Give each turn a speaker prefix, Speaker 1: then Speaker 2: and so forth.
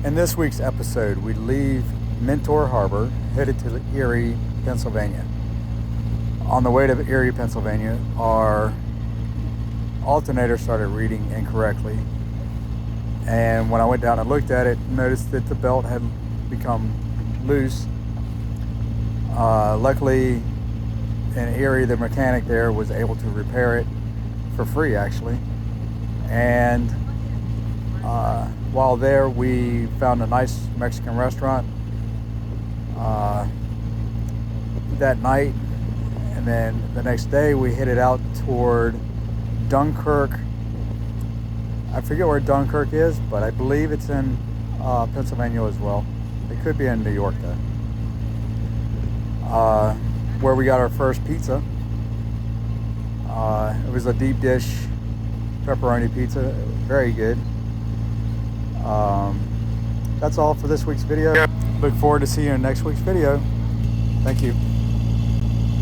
Speaker 1: In this week's episode, we leave Mentor Harbor, headed to Erie, Pennsylvania. On the way to Erie, Pennsylvania, our alternator started reading incorrectly. And when I went down and looked at it, noticed that the belt had become loose. Luckily, in Erie, the mechanic there was able to repair it for free, actually. And while there, we found a nice Mexican restaurant that night, and then the next day we headed out toward Dunkirk. I forget where Dunkirk is, but I believe it's in Pennsylvania as well. It could be in New York though. Where we got our first pizza. It was a deep dish pepperoni pizza, very good. That's all for this week's video. Look forward to seeing you in next week's video. Thank you.